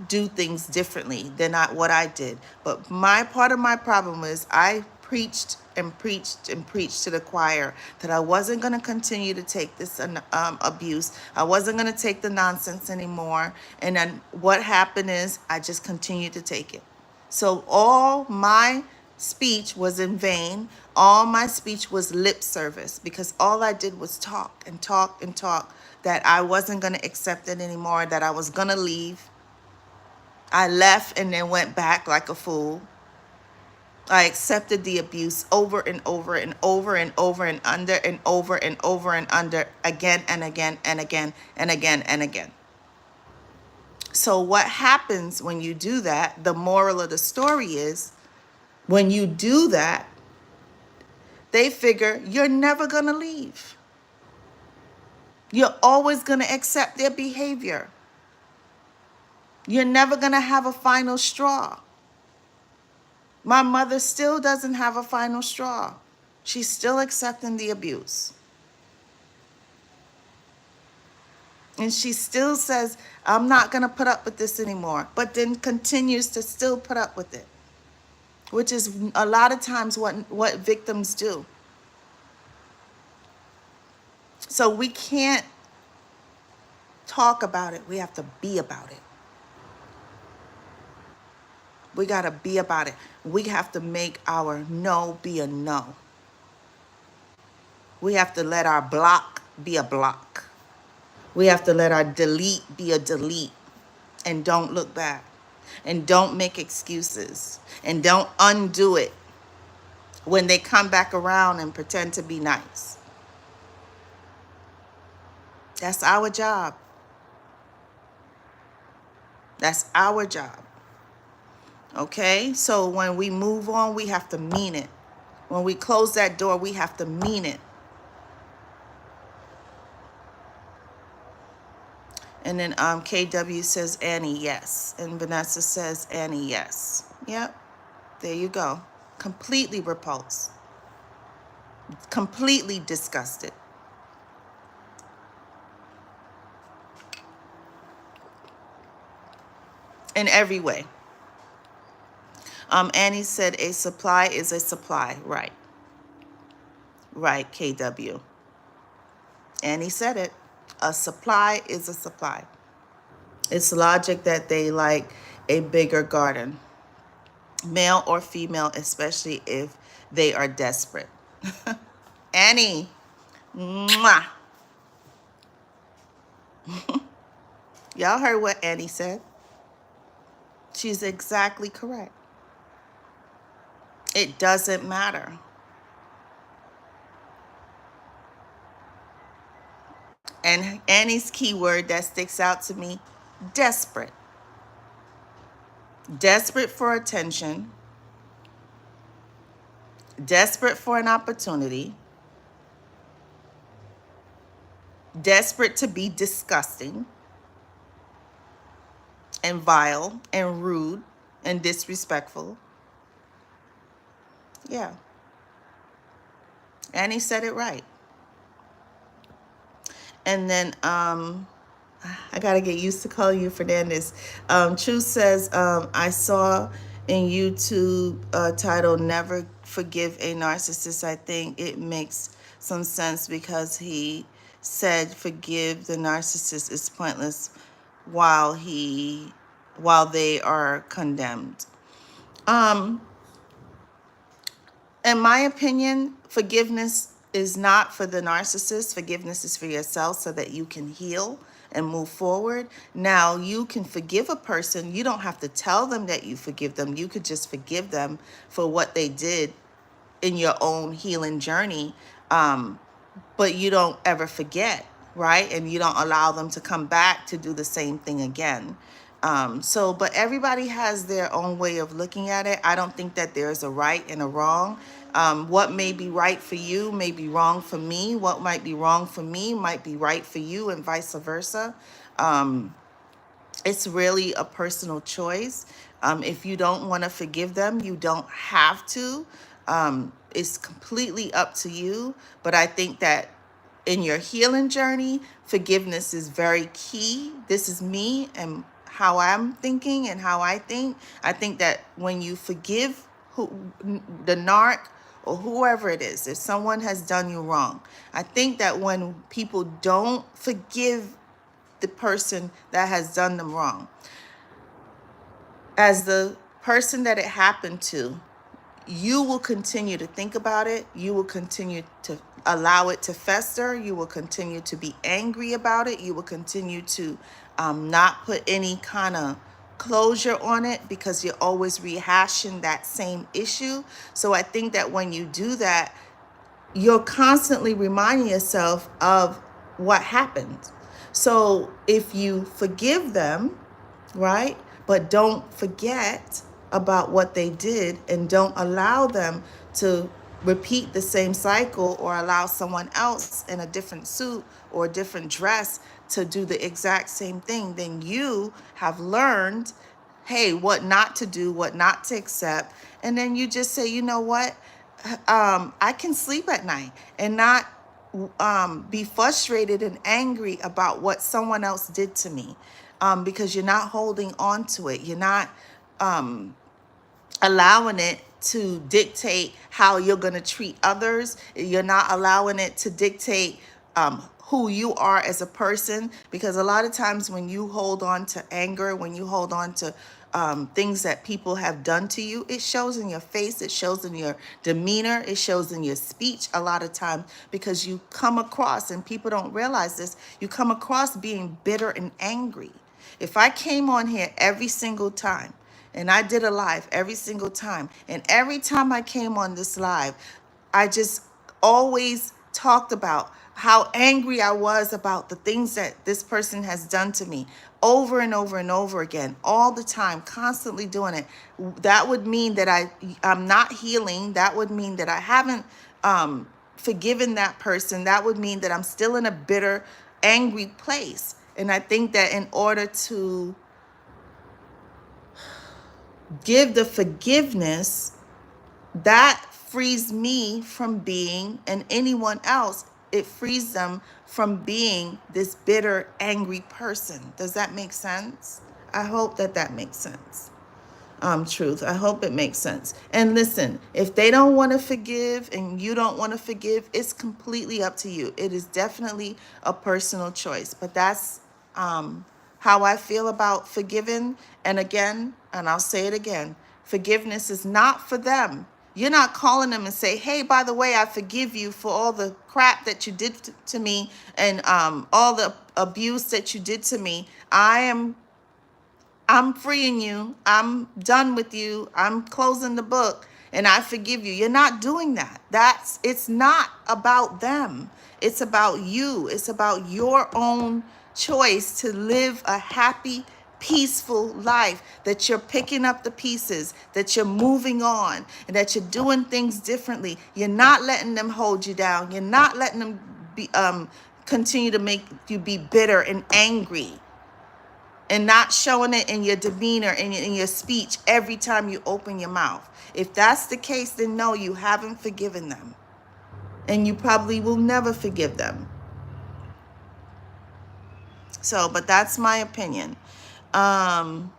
do things differently than what I did. But part of my problem is I preached and preached and preached to the choir that I wasn't going to continue to take this abuse. I wasn't going to take the nonsense anymore. And then what happened is I just continued to take it. So all my speech was in vain. All my speech was lip service because all I did was talk and talk and talk, that I wasn't going to accept it anymore, that I was going to leave. I left and then went back like a fool. I accepted the abuse over and over and over and over and under and over and over and under, again and again and again and again and again. So what happens when you do that, the moral of the story is, when you do that, they figure you're never going to leave. You're always going to accept their behavior. You're never going to have a final straw. My mother still doesn't have a final straw. She's still accepting the abuse. And she still says, I'm not going to put up with this anymore, but then continues to still put up with it, which is a lot of times what victims do. So we can't talk about it. We have to be about it. We got to be about it. We have to make our no be a no. We have to let our block be a block. We have to let our delete be a delete. And don't look back. And don't make excuses. And don't undo it when they come back around and pretend to be nice. That's our job. That's our job. Okay? So when we move on, we have to mean it. When we close that door, we have to mean it. And then KW says Annie, yes. And Vanessa says Annie, yes. Yep. There you go. Completely repulsed. Completely disgusted. In every way. Annie said a supply is a supply. Right. Right, KW. Annie said it. A supply is a supply. It's logic that they like a bigger garden. Male or female, especially if they are desperate. Annie. Mwah. Y'all heard what Annie said. She's exactly correct. It doesn't matter. And Annie's keyword that sticks out to me, desperate. Desperate for attention, desperate for an opportunity, desperate to be disgusting and vile and rude and disrespectful. Yeah. Annie said it right. And then I gotta get used to calling you Fernandez. Truth says, I saw in YouTube title "Never Forgive a Narcissist." I think it makes some sense because he said forgive the narcissist is pointless while they are condemned. In my opinion, forgiveness is not for the narcissist. Forgiveness is for yourself so that you can heal and move forward. Now, you can forgive a person. You don't have to tell them that you forgive them. You could just forgive them for what they did in your own healing journey. But you don't ever forget, right? And you don't allow them to come back to do the same thing again. But everybody has their own way of looking at it. I don't think that there's a right and a wrong. What may be right for you may be wrong for me. What might be wrong for me might be right for you, and vice versa. It's really a personal choice. If you don't want to forgive them, you don't have to. It's completely up to you. But I think that in your healing journey, forgiveness is very key. This is me and how I'm thinking and how I think. I think that when you forgive the narc or whoever it is, if someone has done you wrong, I think that when people don't forgive the person that has done them wrong, as the person that it happened to, you will continue to think about it. You will continue to allow it to fester. You will continue to be angry about it. You will continue to not put any kind of closure on it because you're always rehashing that same issue. So I think that when you do that, you're constantly reminding yourself of what happened. So if you forgive them, right, but don't forget about what they did and don't allow them to repeat the same cycle or allow someone else in a different suit or a different dress to do the exact same thing, then you have learned, hey, what not to do, what not to accept. And then you just say, you know what? I can sleep at night and not be frustrated and angry about what someone else did to me, because you're not holding on to it. You're not allowing it to dictate how you're going to treat others. You're not allowing it to dictate who you are as a person, because a lot of times when you hold on to anger, when you hold on to things that people have done to you, it shows in your face, it shows in your demeanor, it shows in your speech a lot of times, because you come across, and people don't realize this, you come across being bitter and angry. If I came on here every single time and I did a live every single time, and every time I came on this live, I just always talked about how angry I was about the things that this person has done to me over and over and over again, all the time, constantly doing it. That would mean that I'm not healing. That would mean that I haven't forgiven that person. That would mean that I'm still in a bitter, angry place. And I think that in order to give the forgiveness, that frees me from being, and anyone else, it frees them from being this bitter, angry person. Does that make sense? I hope that that makes sense. Truth, I hope it makes sense. And listen, if they don't want to forgive and you don't want to forgive, it's completely up to you. It is definitely a personal choice, but that's how I feel about forgiving. And again, and I'll say it again, forgiveness is not for them. You're not calling them and say, hey, by the way, I forgive you for all the crap that you did to me and all the abuse that you did to me. I'm freeing you. I'm done with you. I'm closing the book and I forgive you. You're not doing that. It's not about them. It's about you. It's about your own choice to live a happy, peaceful life, that you're picking up the pieces, that you're moving on, and that you're doing things differently. You're not letting them hold you down. You're not letting them be continue to make you be bitter and angry, and not showing it in your demeanor and in your speech every time you open your mouth. If that's the case, then no, you haven't forgiven them, and you probably will never forgive them. So, but that's my opinion. Um,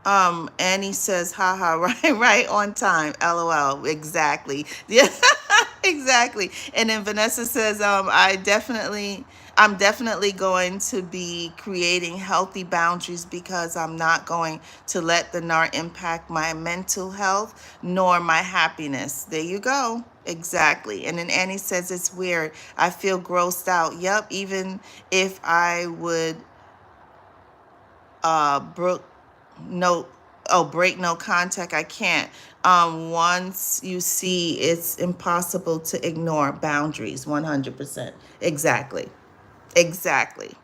Annie says, haha, right on time. LOL. Exactly. Yeah, exactly. And then Vanessa says, I'm definitely going to be creating healthy boundaries, because I'm not going to let the NAR impact my mental health nor my happiness. There you go. Exactly. And then Annie says, it's weird. I feel grossed out. Yep. Even if I would broke no break no contact, I can't. Once you see, it's impossible to ignore boundaries. 100%. Exactly. Exactly.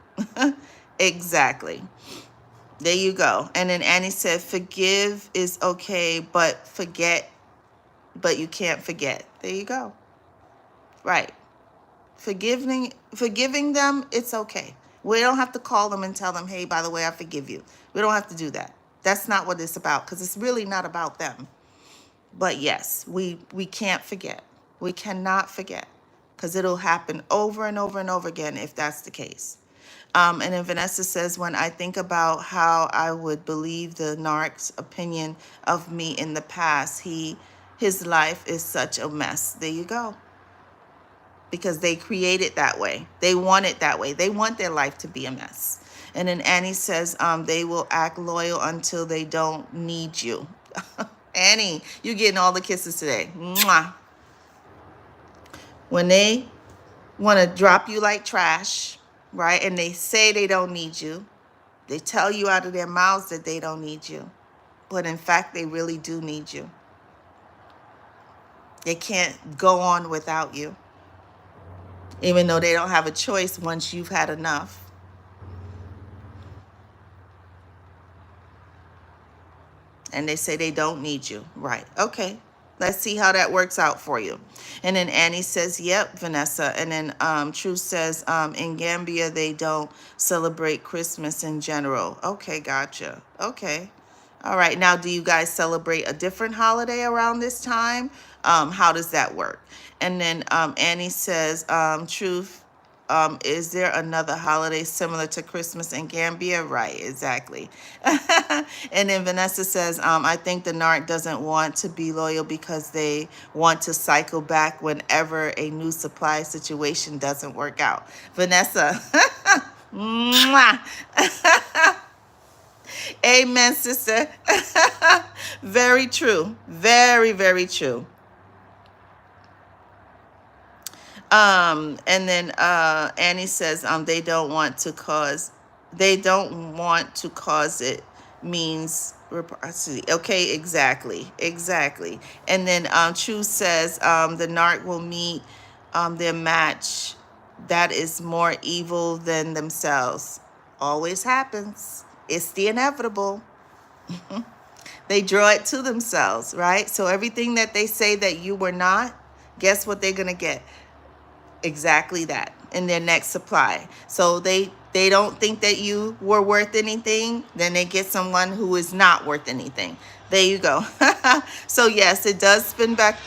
Exactly. There you go. And then Annie said, forgive is okay, but you can't forget. There you go. Right. Forgiving them, it's okay. We don't have to call them and tell them, hey, by the way, I forgive you. We don't have to do that. That's not what it's about, because it's really not about them. But yes, we can't forget. We cannot forget, because it'll happen over and over and over again if that's the case. And then Vanessa says, when I think about how I would believe the narc's opinion of me in the past, his life is such a mess. There you go. Because they create it that way. They want it that way. They want their life to be a mess. And then Annie says, they will act loyal until they don't need you. Annie, you're getting all the kisses today. Mwah. When they want to drop you like trash, right? And they say they don't need you. They tell you out of their mouths that they don't need you. But in fact, they really do need you. They can't go on without you, even though they don't have a choice once you've had enough. And they say they don't need you. Right. Okay. Let's see how that works out for you. And then Annie says, yep, Vanessa. And then Truth says, in Gambia, they don't celebrate Christmas in general. Okay, gotcha. Okay. All right. Now, do you guys celebrate a different holiday around this time? How does that work? And then Annie says, Truth, is there another holiday similar to Christmas in Gambia? Right, exactly. And then Vanessa says, I think the NARC doesn't want to be loyal because they want to cycle back whenever a new supply situation doesn't work out. Vanessa, mwah. Amen, sister. Very true. Very, very true. And then Annie says, they don't want to cause it means reciprocity. Okay, exactly. And then True says, the narc will meet their match that is more evil than themselves. Always happens. It's the inevitable. They draw it to themselves, right? So everything that they say that you were not, guess what they're gonna get? Exactly that in their next supply. So they don't think that you were worth anything, then they get someone who is not worth anything. There you go. So yes, it does spin back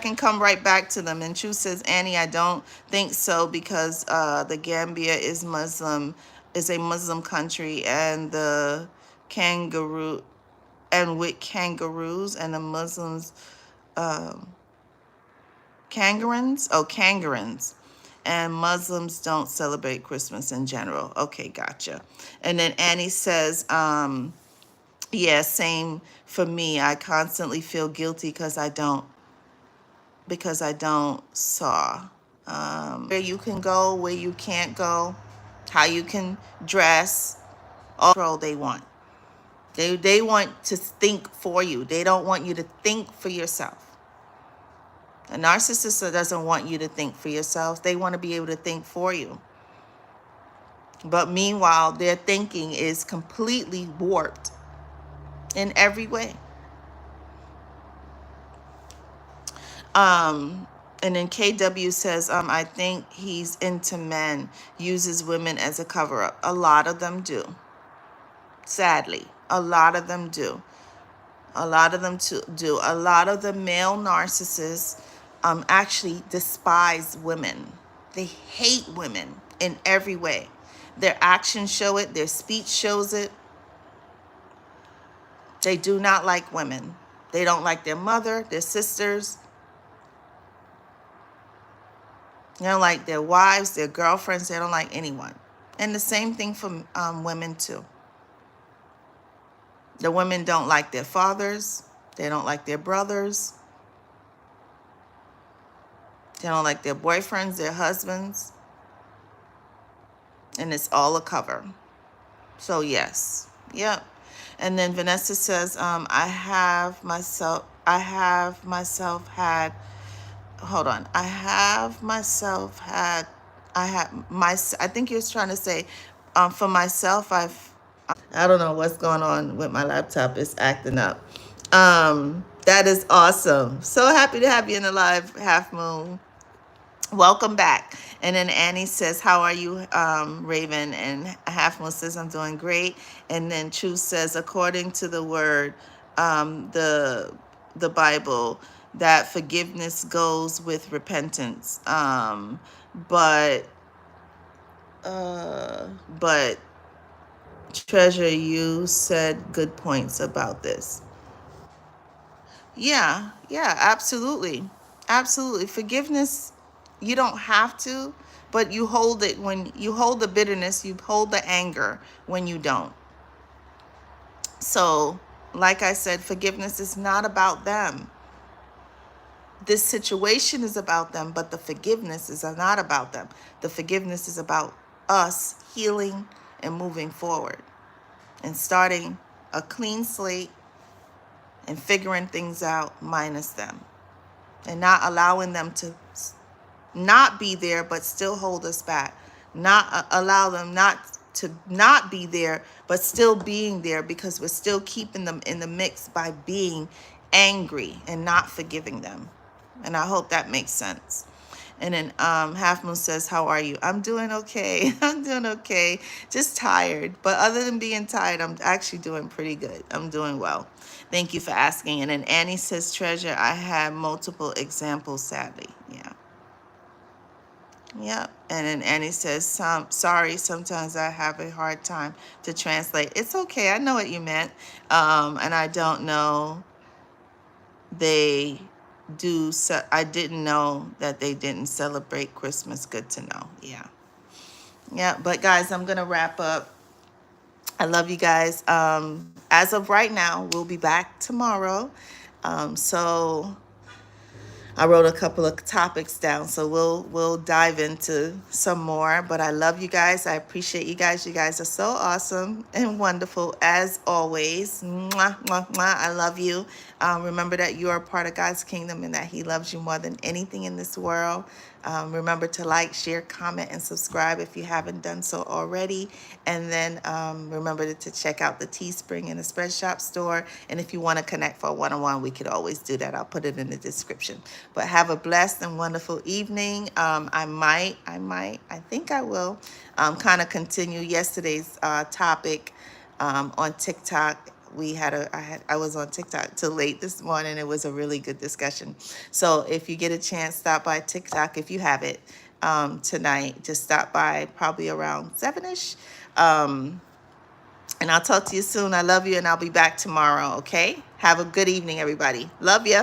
and come right back to them. And Truth says, Annie, I don't think so, because the Gambia is a Muslim country, and the kangaroo and with kangaroos and the Muslims, kangarans, and Muslims don't celebrate Christmas in general. Okay, gotcha. And then Annie says, yeah, same for me. I constantly feel guilty because I don't saw where you can go, where you can't go, how you can dress, all control they want. They want to think for you. They don't want you to think for yourself. A narcissist doesn't want you to think for yourself. They want to be able to think for you. But meanwhile, their thinking is completely warped in every way. And then KW says, I think he's into men, uses women as a cover-up. A lot of them do. Sadly, a lot of them do. A lot of them do. A lot of the male narcissists actually despise women. They hate women in every way. Their actions show it. Their speech shows it. They do not like women. They don't like their mother, their sisters. They don't like their wives, their girlfriends. They don't like anyone. And the same thing for women too. The women don't like their fathers. They don't like their brothers. They don't like their boyfriends, their husbands. And it's all a cover. So yes. Yep. And then Vanessa says, I have myself had, I think he was trying to say, for myself, I don't know what's going on with my laptop. It's acting up. That is awesome. So happy to have you in the live, Half Moon. Welcome back. And then Annie says, how are you, Raven? And Half Moon says, I'm doing great. And then Truth says, according to the word, the Bible, that forgiveness goes with repentance. But Treasure, you said good points about this. Yeah, absolutely. Absolutely. Forgiveness, you don't have to, but you hold it when you hold the bitterness, you hold the anger when you don't. So, like I said, forgiveness is not about them. This situation is about them, but the forgiveness is not about them. The forgiveness is about us healing and moving forward and starting a clean slate and figuring things out minus them, and not allowing them to not be there but still hold us back, not allow them not to not be there but still being there, because we're still keeping them in the mix by being angry and not forgiving them. And I hope that makes sense. And then Half Moon says, how are you? I'm doing okay. I'm doing okay. Just tired. But other than being tired, I'm actually doing pretty good. I'm doing well. Thank you for asking. And then Annie says, Treasure, I had multiple examples, sadly. Yeah. Yep. And then Annie says, sorry, sometimes I have a hard time to translate. It's okay. I know what you meant. And I don't know. I didn't know that they didn't celebrate Christmas. Good to know. Yeah, but guys, I'm gonna wrap up. I love you guys. As of right now, we'll be back tomorrow. So I wrote a couple of topics down, so we'll dive into some more. But I love you guys. I appreciate you guys. You guys are so awesome and wonderful as always. Mwah, mwah, mwah. I love you. Remember that you are part of God's kingdom and that He loves you more than anything in this world. Remember to like, share, comment, and subscribe if you haven't done so already. And then remember to check out the Teespring and the Spread Shop store. And if you want to connect for a one-on-one, we could always do that. I'll put it in the description. But have a blessed and wonderful evening. I think I will kind of continue yesterday's topic on TikTok. I was on TikTok till late this morning. It was a really good discussion. So if you get a chance, stop by TikTok if you have it tonight. Just stop by probably around 7-ish. And I'll talk to you soon. I love you, and I'll be back tomorrow, okay? Have a good evening, everybody. Love ya.